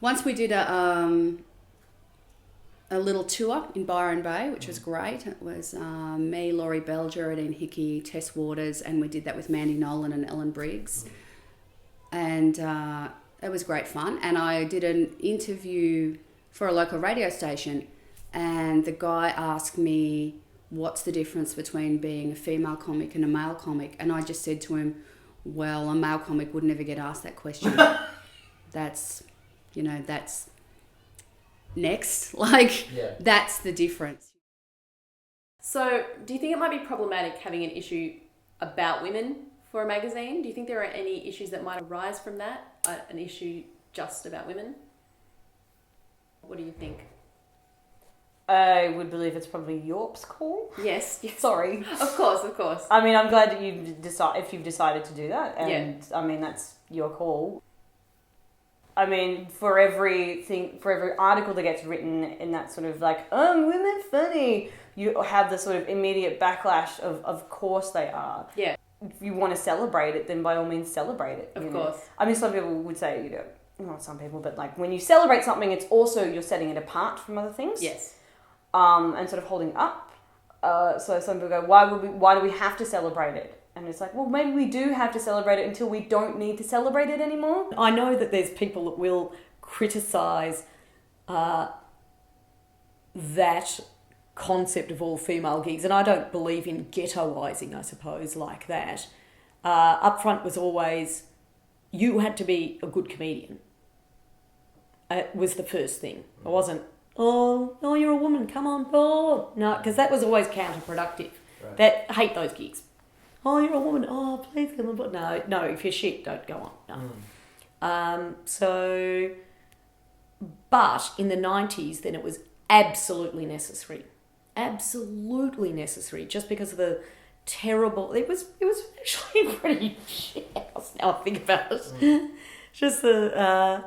Once we did a little tour in Byron Bay, which was great. It was me, Laurie Belger, Adine Hickey, Tess Waters, and we did that with Mandy Nolan and Ellen Briggs. And it was great fun. And I did an interview for a local radio station, and the guy asked me, what's the difference between being a female comic and a male comic? And I just said to him, well, a male comic would never get asked that question. That's next. That's the difference. So, do you think it might be problematic having an issue about women for a magazine? Do you think there are any issues that might arise from that? An issue just about women? What do you think? I would believe it's probably Yawp's call. Yes. Sorry. Of course. I mean, I'm glad that you've decided to do that, and I mean that's your call. I mean, for every article that gets written in that sort of like, women funny, you have the sort of immediate backlash of course they are. Yeah. If you want to celebrate it, then by all means celebrate it. Of course. I mean, some people would say, not some people, but like when you celebrate something, it's also you're setting it apart from other things. Yes. And sort of holding it up. So some people go, why do we have to celebrate it? And it's like, well, maybe we do have to celebrate it until we don't need to celebrate it anymore. I know that there's people that will criticise that concept of all female gigs, and I don't believe in ghettoising, I suppose, like that. Up front was always, you had to be a good comedian. It was the first thing. It wasn't, oh, you're a woman, come on board. No, because that was always counterproductive. Right. Hate those gigs. Oh, you're a woman. Oh, please come on board. No, if you're shit, don't go on. No. But in the 90s, then it was absolutely necessary. Absolutely necessary. Just because of the terrible... It was actually pretty shit house now I think about it. Just the...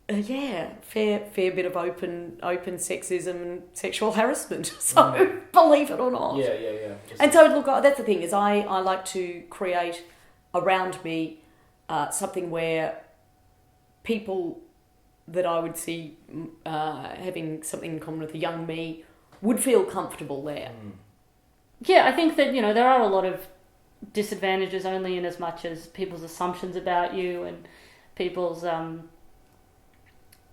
fair bit of open sexism and sexual harassment. So believe it or not. Yeah. And so look, that's the thing is I like to create around me something where people that I would see having something in common with a young me would feel comfortable there. Yeah, I think that there are a lot of disadvantages only in as much as people's assumptions about you and people's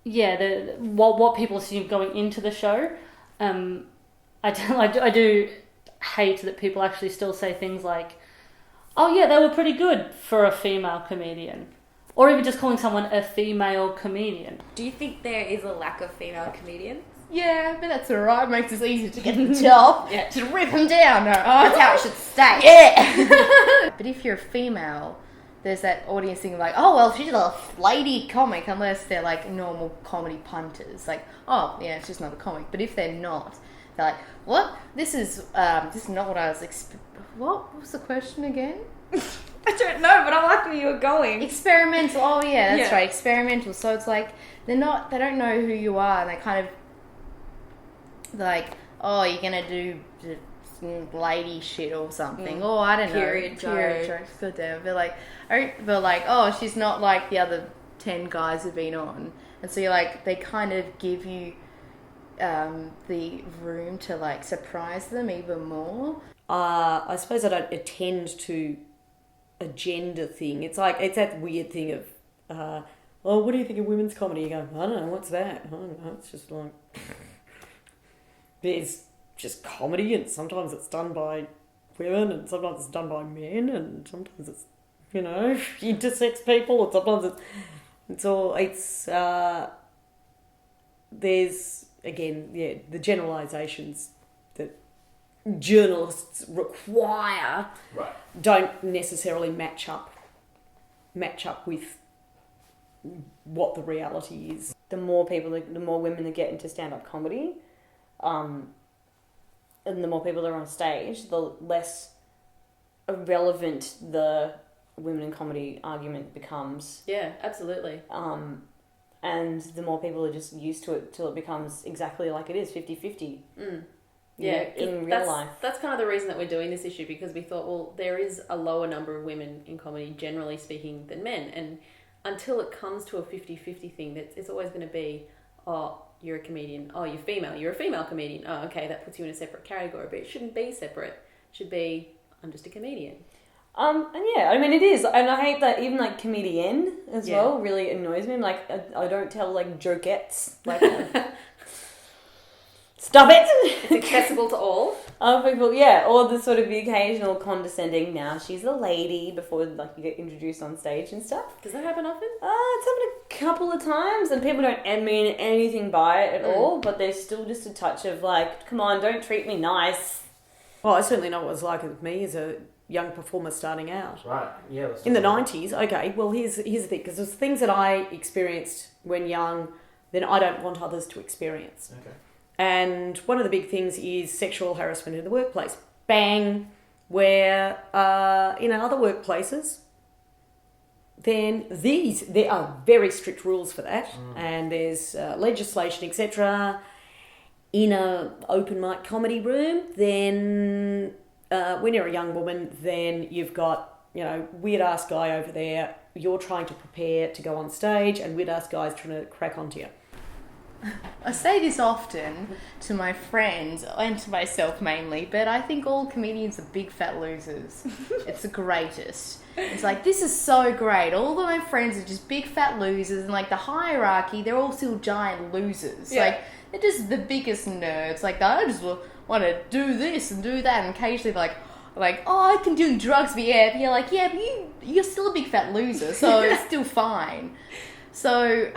what people assume going into the show. I do hate that people actually still say things like, oh yeah, they were pretty good for a female comedian. Or even just calling someone a female comedian. Do you think there is a lack of female comedians? Yeah, but that's alright. It makes it easier to get the job. Yeah. To rip them down. No, that's how it should stay. Yeah. But if you're a female, there's that audience thing like, oh, well, she's a lady comic, unless they're like normal comedy punters. Like, oh, yeah, it's just not a comic. But if they're not, they're like, what? This is not what I was What was the question again? I don't know, but I like where you were going. Experimental. Oh, yeah, that's right. Experimental. So it's like, they don't know who you are, and they kind of like, oh, you're going to do lady shit or something. Oh, I don't know. Period jokes. God damn. But like, oh, she's not like the other 10 guys who've been on. And so you're like, they kind of give you the room to like surprise them even more. I suppose I don't attend to a gender thing. It's like, it's that weird thing of, what do you think of women's comedy? You go, I don't know, what's that? I don't know, it's just like, there's just comedy, and sometimes it's done by women, and sometimes it's done by men, and sometimes it's, intersex people, and sometimes there's, again, the generalisations that journalists require don't necessarily match up with what the reality is. The more women that get into stand-up comedy, and the more people that are on stage, the less irrelevant the women in comedy argument becomes. Yeah, absolutely. And the more people are just used to it till it becomes exactly like it is, 50-50. Yeah, in real life. That's kind of the reason that we're doing this issue, because we thought, well, there is a lower number of women in comedy, generally speaking, than men. And until it comes to a 50-50 thing, it's always going to be, oh, you're a comedian. Oh, you're female. You're a female comedian. Oh, okay, that puts you in a separate category. But it shouldn't be separate. It should be, I'm just a comedian. And yeah, I mean it is, and I hate that even like comedian as Yeah. well really annoys me. Like I don't tell like jokettes, like stop it. It's accessible to all. Other people, yeah, or the sort of the occasional condescending. Now she's a lady before like you get introduced on stage and stuff. Does that happen often? It's happened a couple of times, and people don't mean anything by it at all, but there's still just a touch of like, come on, don't treat me nice. Well, I certainly know what it was like with me as a young performer starting out. Right. Yeah. In the 90s, okay, well, here's the thing, because there's things that I experienced when young that I don't want others to experience. Okay. And one of the big things is sexual harassment in the workplace. Bang! Where, in other workplaces, then there are very strict rules for that, and there's legislation, etc. In a open mic comedy room, then when you're a young woman, then you've got, weird ass guy over there, you're trying to prepare to go on stage, and weird ass guy's trying to crack onto you. I say this often to my friends and to myself mainly, but I think all comedians are big fat losers. It's the greatest. It's like, this is so great. All of my friends are just big fat losers, and like the hierarchy, they're all still giant losers. Yeah. Like, they're just the biggest nerds. Like, I just want to do this and do that, and occasionally they're like, oh, I can do drugs, but you're like, yeah, but you're still a big fat loser, so it's still fine. So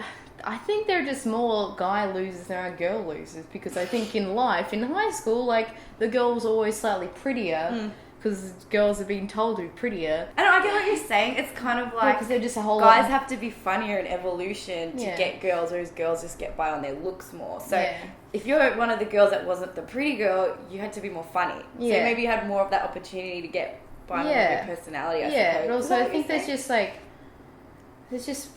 I think they're just more guy losers than are girl losers, because I think in life, in high school, like, the girls are always slightly prettier because girls are being told to be prettier. I get what you're saying. It's kind of like Because they're just a whole guys lot. have to be funnier in evolution to Yeah. get girls, whereas girls just get by on their looks more. So Yeah. if you're one of the girls that wasn't the pretty girl, you had to be more funny. Yeah. So maybe you had more of that opportunity to get by on Yeah. your personality, I Yeah, suppose. but Is also that I what think you're there's saying? just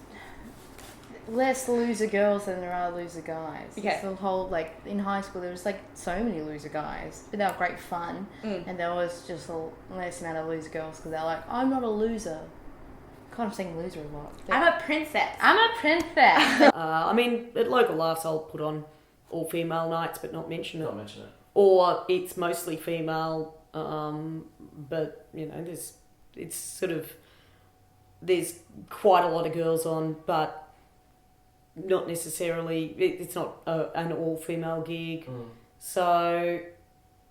less loser girls than there are loser guys. Okay. It's the whole, like, in high school there was like so many loser guys, but they were great fun, and there was just a less amount of loser girls because they're like, I'm not a loser. God, I'm saying loser a lot. But I'm a princess. I'm a princess. I mean, at local laughs, I'll put on all female nights, but not mention it. Not mention it. Or it's mostly female, but it's sort of, there's quite a lot of girls on, but not necessarily, it's not an all-female gig. So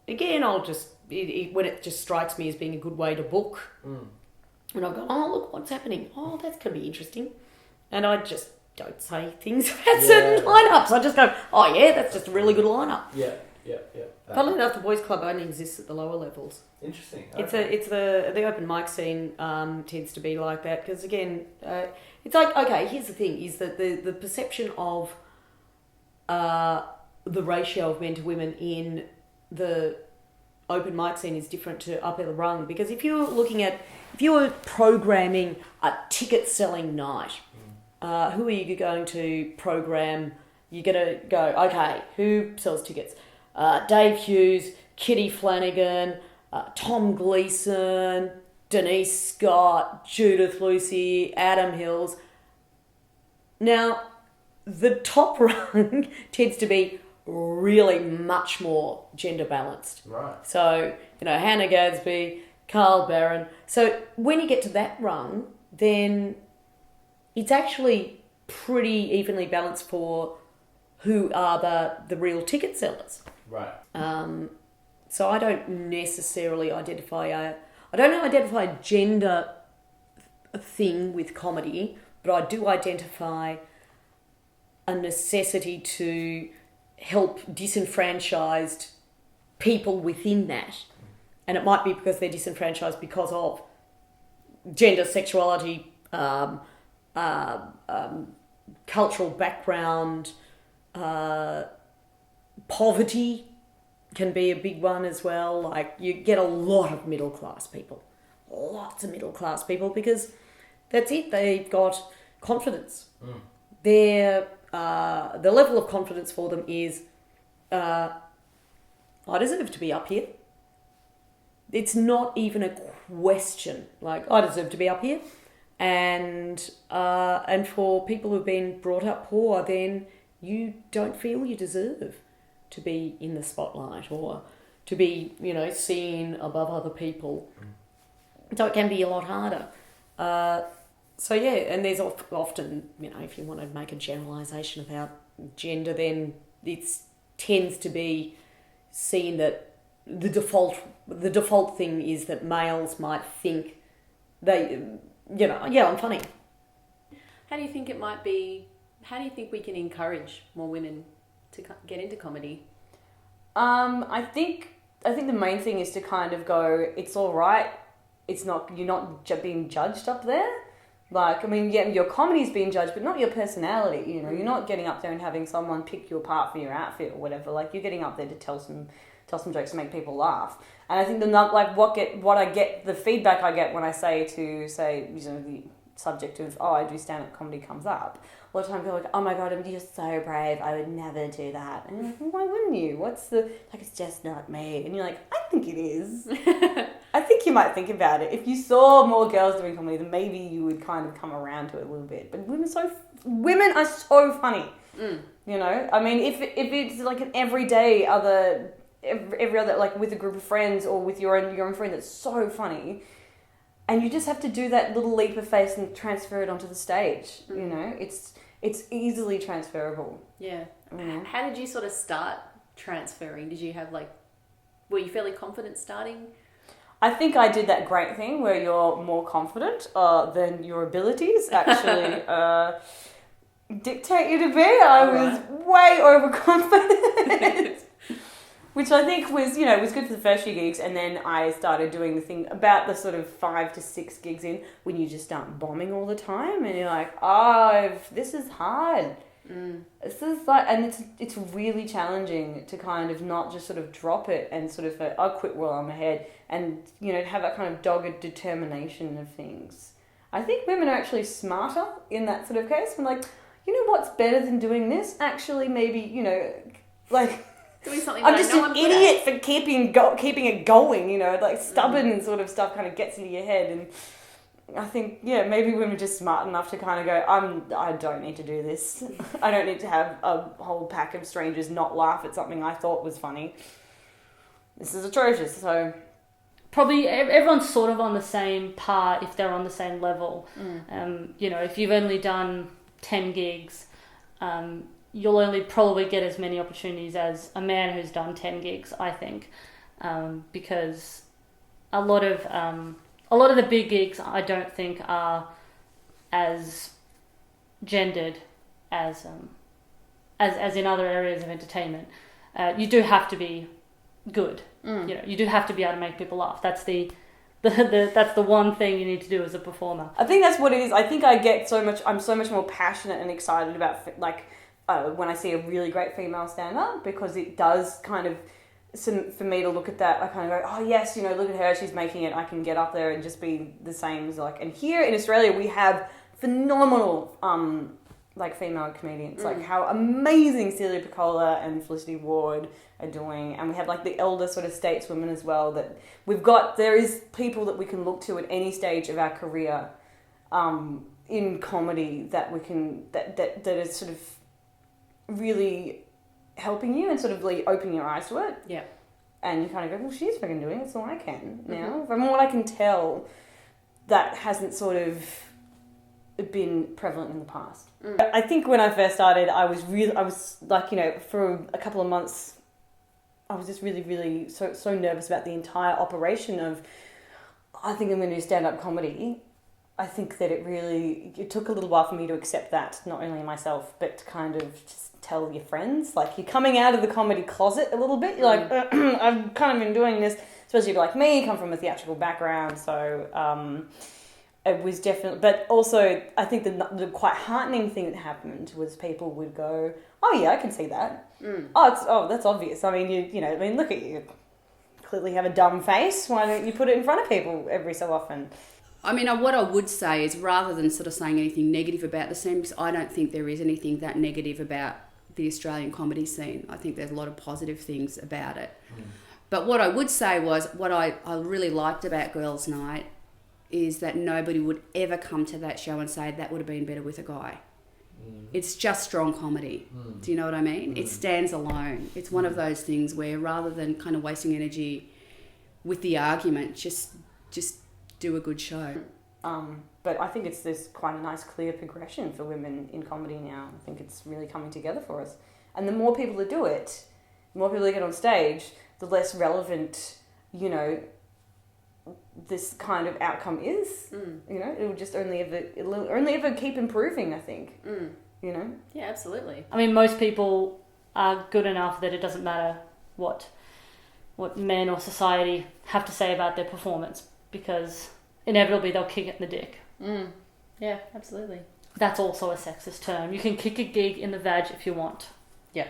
again, I'll just, when it just strikes me as being a good way to book, and I've gone, oh, look what's happening, oh, that's going to be interesting, and I just don't say things about certain lineups. I just go, oh yeah, that's just a really good lineup. Yeah. Funnily enough, the boys' club only exists at the lower levels. Interesting. It's Okay. it's the open mic scene tends to be like that, because again, it's like, okay, here's the thing, is that the perception of the ratio of men to women in the open mic scene is different to up at the rung, because if you were programming a ticket selling night, who are you going to program? You're going to go, okay, who sells tickets? Dave Hughes, Kitty Flanagan, Tom Gleeson, Denise Scott, Judith Lucy, Adam Hills. Now, the top rung tends to be really much more gender balanced. Right. So, Hannah Gadsby, Carl Barron. So when you get to that rung, then it's actually pretty evenly balanced for who are the real ticket sellers. Right. So I don't necessarily identify a gender thing with comedy, but I do identify a necessity to help disenfranchised people within that. And it might be because they're disenfranchised because of gender, sexuality, cultural background, poverty can be a big one as well. Like, you get a lot of middle class people, because that's it. They've got confidence. The level of confidence for them is, I deserve to be up here. It's not even a question. Like, I deserve to be up here. and for people who've been brought up poor, then you don't feel you deserve to be in the spotlight or to be, seen above other people. So it can be a lot harder. And there's often, if you want to make a generalisation about gender, then it tends to be seen that the default thing is that males might think I'm funny. How do you think we can encourage more women to get into comedy? I think the main thing is to kind of go, it's all right. You're not being judged up there. Like, your comedy's being judged, but not your personality. You're not getting up there and having someone pick you apart for your outfit or whatever. Like, you're getting up there to tell some jokes to make people laugh. And I think the feedback I get when I say the subject of, I do stand-up comedy comes up. A lot of time people are like, oh my God, you're so brave. I would never do that. And I'm like, well, why wouldn't you? It's just not me. And you're like, I think it is. I think you might think about it. If you saw more girls doing comedy, then maybe you would kind of come around to it a little bit. But women are so funny. If it's like an everyday every other, like with a group of friends or with your own friend that's so funny, and you just have to do that little leap of faith and transfer it onto the stage. It's easily transferable. Yeah. How did you sort of start transferring? Did you have were you fairly confident starting? I think I did that great thing where you're more confident than your abilities actually dictate you to be. I was way overconfident. Which I think was good for the first few gigs, and then I started doing the thing about the sort of 5 to 6 gigs in when you just start bombing all the time, and you're like, this is hard. This is and it's really challenging to kind of not just sort of drop it and sort of I'll quit while I'm ahead, and have that kind of dogged determination of things. I think women are actually smarter in that sort of case. I'm like, what's better than doing this? Actually, maybe doing something I'm just an idiot for keeping it going, stubborn sort of stuff kind of gets into your head. And I think, maybe women are just smart enough to kind of go, I don't need to do this. I don't need to have a whole pack of strangers not laugh at something I thought was funny. This is atrocious. So probably everyone's sort of on the same par if they're on the same level. If you've only done 10 gigs, you'll only probably get as many opportunities as a man who's done 10 gigs, I think, because a lot of the big gigs I don't think are as gendered as in other areas of entertainment. You do have to be good. You do have to be able to make people laugh. That's that's the one thing you need to do as a performer. I think that's what it is. I think I'm so much more passionate and excited about when I see a really great female stand-up, because it does kind of, for me to look at that, I kind of go, oh yes, look at her, she's making it, I can get up there and just be the same as and here in Australia we have phenomenal female comedians, how amazing Celia Piccola and Felicity Ward are doing, and we have the elder sort of stateswomen as well, that there is people that we can look to at any stage of our career in comedy that we can, that is sort of really helping you and sort of opening your eyes to it. Yeah. And you kind of go, well, she's fucking doing it, so I can now. From what I can tell, that hasn't sort of been prevalent in the past. I think when I first started, I was for a couple of months, I was just really, really so nervous about the entire operation of, I think I'm going to do stand-up comedy. I think that it took a little while for me to accept that, not only myself, but to kind of just tell your friends. You're coming out of the comedy closet a little bit. You're like, I've kind of been doing this, especially if you're like me, come from a theatrical background. So it was definitely, but also I think the quite heartening thing that happened was people would go, oh yeah, I can see that. That's obvious. I mean, look at you. Clearly have a dumb face. Why don't you put it in front of people every so often? What I would say is, rather than sort of saying anything negative about the scene, because I don't think there is anything that negative about the Australian comedy scene. I think there's a lot of positive things about it. But what I would say was, what I really liked about Girls' Night is that nobody would ever come to that show and say that would have been better with a guy. It's just strong comedy. Do you know what I mean? It stands alone. It's one of those things where rather than kind of wasting energy with the argument, just do a good show. But I think there's quite a nice clear progression for women in comedy now. I think it's really coming together for us. And the more people that do it, the more people that get on stage, the less relevant, you know, this kind of outcome is. You know, it'll only ever keep improving, I think. You know? Yeah, absolutely. I mean, most people are good enough that it doesn't matter what men or society have to say about their performance, because inevitably they'll kick it in the dick. Yeah, absolutely. That's also a sexist term. You can kick a gig in the vag if you want. Yeah.